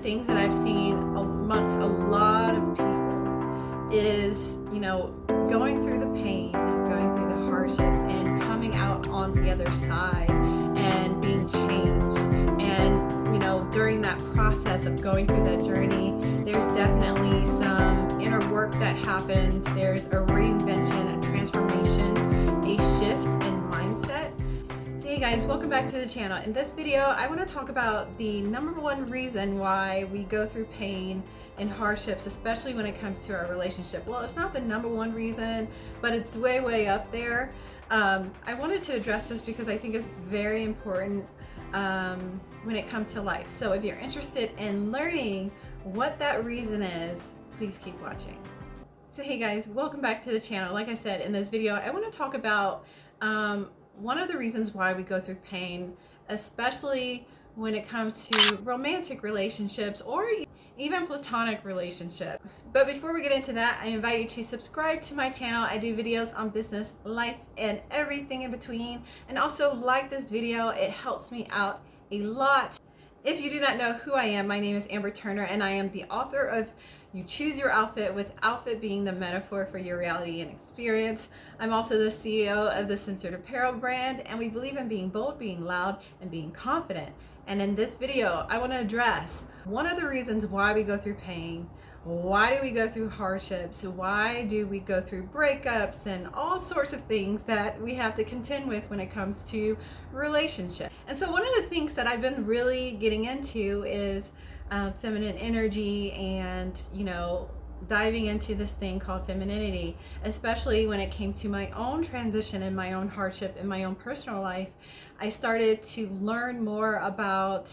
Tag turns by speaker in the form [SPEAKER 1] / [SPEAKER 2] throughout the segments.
[SPEAKER 1] things that I've seen amongst a lot of people is, going through the pain, going through the hardship, and coming out on the other side and being changed. And, during that process of going through that journey, there's definitely some inner work that happens. There's a reinvention, a transformation, a shift in mindset. So hey guys, welcome back to the channel. In this video, I want to talk about the number one reason why we go through pain and hardships, especially when it comes to our relationship. Well, it's not the number one reason, but it's way up there. I wanted to address this because I think it's very important when it comes to life. So if you're interested in learning what that reason is, please keep watching. So hey guys, welcome back to the channel. Like I said, in this video, I want to talk about one of the reasons why we go through pain, especially when it comes to romantic relationships or even platonic relationship. But before we get into that, I invite you to subscribe to my channel. I do videos on business, life, and everything in between. And also like this video, it helps me out a lot. If you do not know who I am, my name is Amber Turner, and I am the author of You Choose Your Outfit, with outfit being the metaphor for your reality and experience. I'm also the CEO of the Censored Apparel brand, and we believe in being bold, being loud, and being confident. And in this video, I want to address one of the reasons why we go through pain. Why do we go through hardships? Why do we go through breakups and all sorts of things that we have to contend with when it comes to relationships? And so one of the things that I've been really getting into is feminine energy and, diving into this thing called femininity, especially when it came to my own transition and my own hardship in my own personal life. I started to learn more about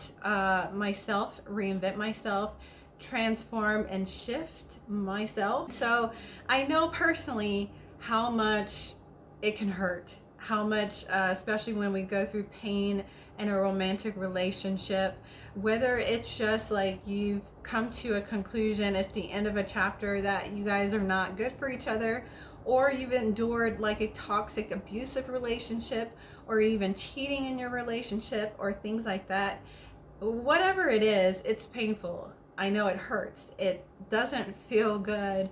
[SPEAKER 1] myself, reinvent myself, transform and shift myself. So I know personally how much it can hurt, how much, especially when we go through pain in a romantic relationship, whether it's just like you've come to a conclusion, it's the end of a chapter that you guys are not good for each other, or you've endured like a toxic, abusive relationship, or even cheating in your relationship, or things like that. Whatever it is, it's painful. I know it hurts. It doesn't feel good.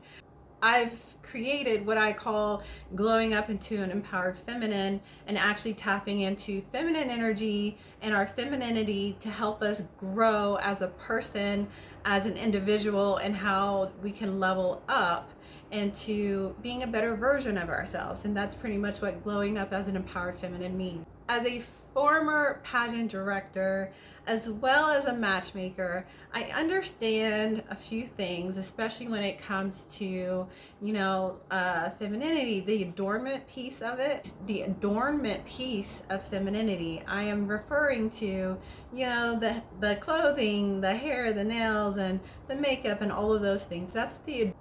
[SPEAKER 1] I've created what I call glowing up into an empowered feminine, and actually tapping into feminine energy and our femininity to help us grow as a person, as an individual, and how we can level up into being a better version of ourselves. And that's pretty much what glowing up as an empowered feminine means. As a former pageant director, as well as a matchmaker, I understand a few things, especially when it comes to, femininity, the adornment piece of it. The adornment piece of femininity, I am referring to, the clothing, the hair, the nails, and the makeup, and all of those things. That's the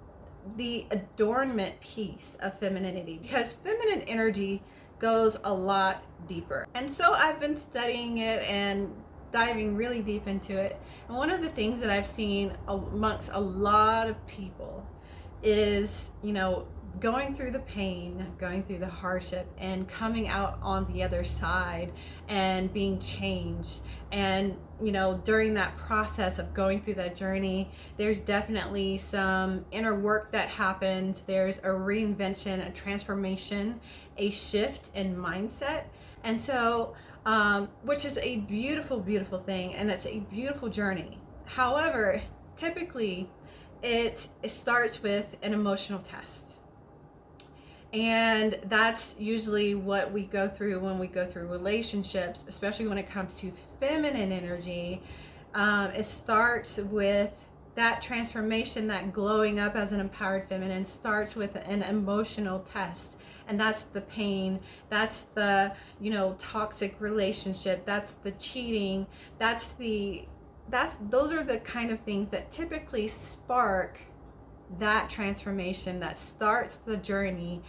[SPEAKER 1] adornment piece of femininity, because feminine energy goes a lot deeper. And so I've been studying it and diving really deep into it. And one of the things that I've seen amongst a lot of people is, going through the pain, going through the hardship, and coming out on the other side and being changed. And, during that process of going through that journey, there's definitely some inner work that happens. There's a reinvention, a transformation, a shift in mindset. And so, which is a beautiful, beautiful thing, and it's a beautiful journey. However, typically it starts with an emotional test. And that's usually what we go through when we go through relationships, especially when it comes to feminine energy. It starts with that transformation, that glowing up as an empowered feminine starts with an emotional test. And that's the pain, that's the, toxic relationship, that's the cheating, those are the kind of things that typically spark that transformation, that starts the journey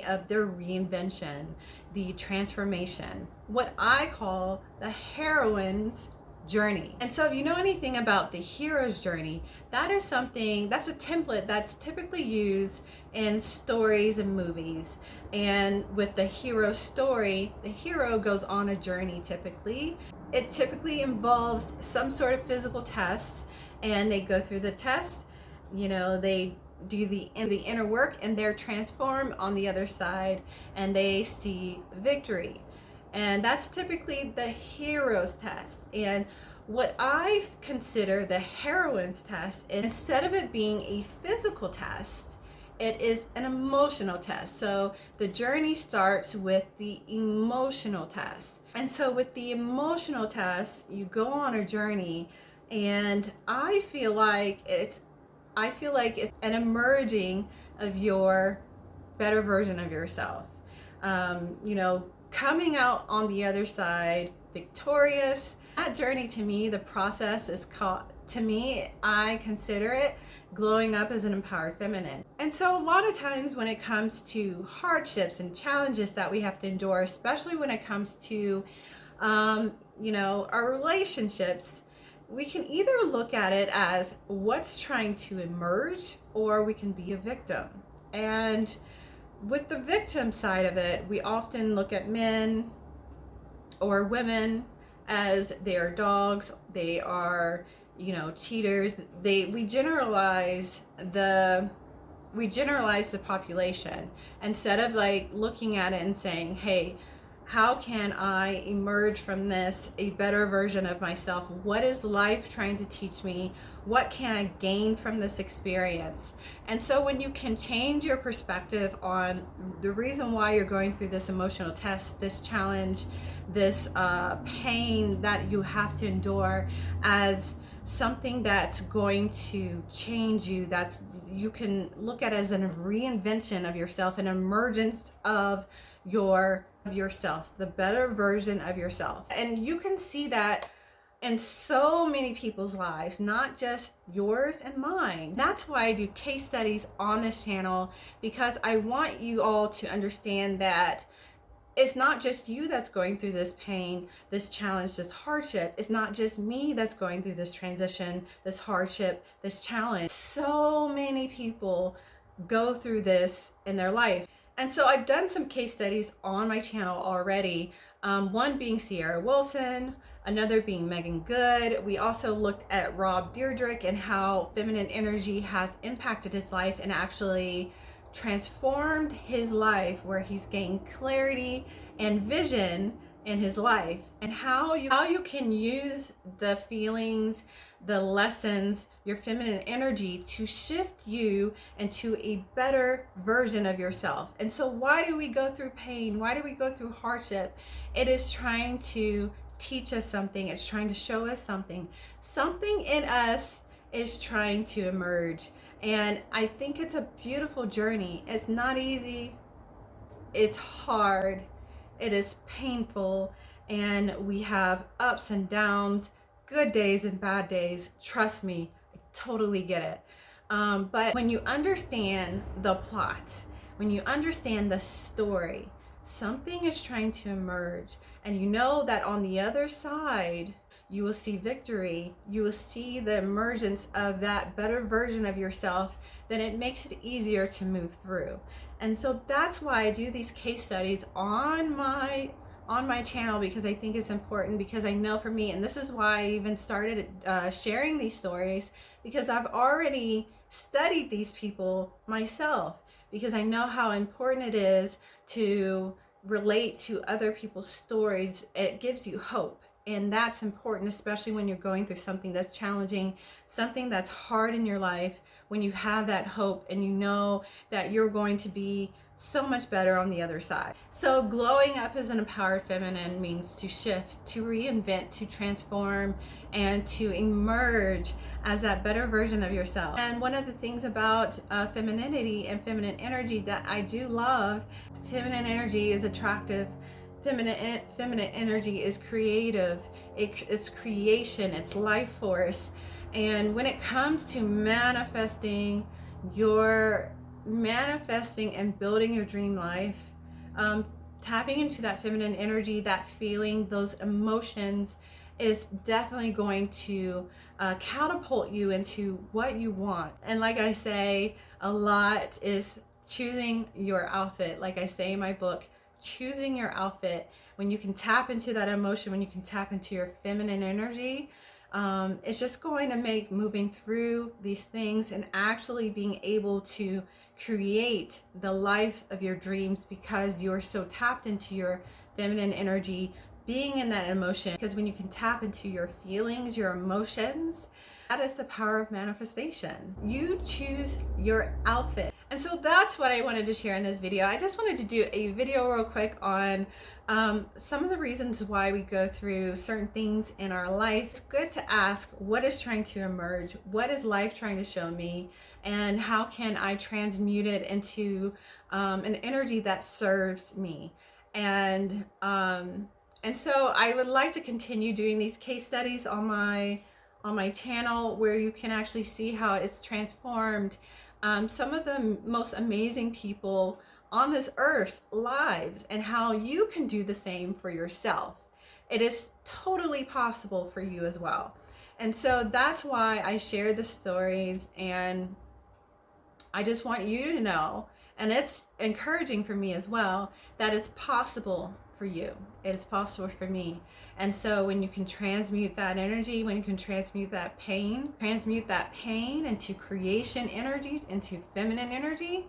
[SPEAKER 1] of the reinvention, the transformation, what I call the heroine's journey. And so if you know anything about the hero's journey, that's a template that's typically used in stories and movies. And with the hero story, the hero goes on a journey typically. it typically involves some sort of physical test, and they go through the test. They do the inner work, and they're transformed on the other side, and they see victory. And that's typically the hero's test. And what I consider the heroine's test, instead of it being a physical test, it is an emotional test. So the journey starts with the emotional test. And so with the emotional test, you go on a journey, and I feel like it's an emerging of your better version of yourself. Coming out on the other side victorious. That journey, to me, the process is called, to me, I consider it glowing up as an empowered feminine. And so a lot of times when it comes to hardships and challenges that we have to endure, especially when it comes to, our relationships, we can either look at it as what's trying to emerge, or we can be a victim. And with the victim side of it, we often look at men or women as they are dogs, they are, cheaters. We generalize the population, instead of like looking at it and saying, hey, how can I emerge from this a better version of myself? What is life trying to teach me? What can I gain from this experience? And so when you can change your perspective on the reason why you're going through this emotional test, this challenge, this pain that you have to endure, as something that's going to change you, you can look at as a reinvention of yourself, an emergence of yourself, the better version of yourself. And you can see that in so many people's lives, not just yours and mine. That's why I do case studies on this channel, because I want you all to understand that it's not just you that's going through this pain, this challenge, this hardship. It's not just me that's going through this transition, this hardship, this challenge. So many people go through this in their life. And so I've done some case studies on my channel already, one being Sierra Wilson, another being Megan Good. We also looked at Rob Dyrdek and how feminine energy has impacted his life and actually transformed his life, where he's gained clarity and vision in his life, and how you can use the feelings, the lessons, your feminine energy to shift you into a better version of yourself. And so why do we go through pain? Why do we go through hardship? It is trying to teach us something. It's trying to show us something. Something in us is trying to emerge. And I think it's a beautiful journey. It's not easy. It's hard. It is painful. And we have ups and downs, good days and bad days. Trust me, I totally get it. But when you understand the plot, when you understand the story, something is trying to emerge. And you know that on the other side, you will see victory. You will see the emergence of that better version of yourself. Then it makes it easier to move through. And so that's why I do these case studies on my channel, because I think it's important, because I know for me, and this is why I even started sharing these stories, because I've already studied these people myself, because I know how important it is to relate to other people's stories. It gives you hope. And that's important, especially when you're going through something that's challenging, something that's hard in your life, when you have that hope and you know that you're going to be so much better on the other side. So glowing up as an empowered feminine means to shift, to reinvent, to transform, and to emerge as that better version of yourself. And one of the things about femininity and feminine energy that I do love, feminine energy is attractive. Feminine energy is creative. It's creation. It's life force. And when it comes to manifesting and building your dream life, tapping into that feminine energy, that feeling, those emotions is definitely going to catapult you into what you want. And like I say, a lot is choosing your outfit. Like I say in my book, choosing your outfit. when you can tap into that emotion, when you can tap into your feminine energy, it's just going to make moving through these things and actually being able to create the life of your dreams, because you're so tapped into your feminine energy, being in that emotion. Because when you can tap into your feelings, your emotions, that is the power of manifestation. You choose your outfit. And so that's what I wanted to share in this video. I just wanted to do a video real quick on some of the reasons why we go through certain things in our life. It's good to ask, what is trying to emerge? What is life trying to show me? And how can I transmute it into an energy that serves me? And so I would like to continue doing these case studies on my channel, where you can actually see how it's transformed some of the most amazing people on this earth's lives, and how you can do the same for yourself. It is totally possible for you as well. And so that's why I share the stories, and I just want you to know, and it's encouraging for me as well, that it's possible for you. It is possible for me. And so when you can transmute that energy, when you can transmute that pain into creation energy, into feminine energy,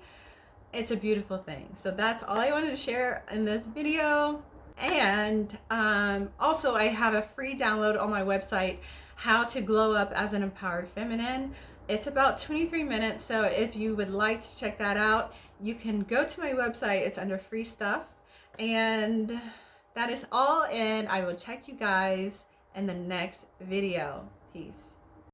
[SPEAKER 1] it's a beautiful thing. So that's all I wanted to share in this video. And also, I have a free download on my website, How to Glow Up as an Empowered Feminine. It's about 23 minutes, so if you would like to check that out, you can go to my website. It's under free stuff. And that is all, and I will check you guys in the next video. Peace.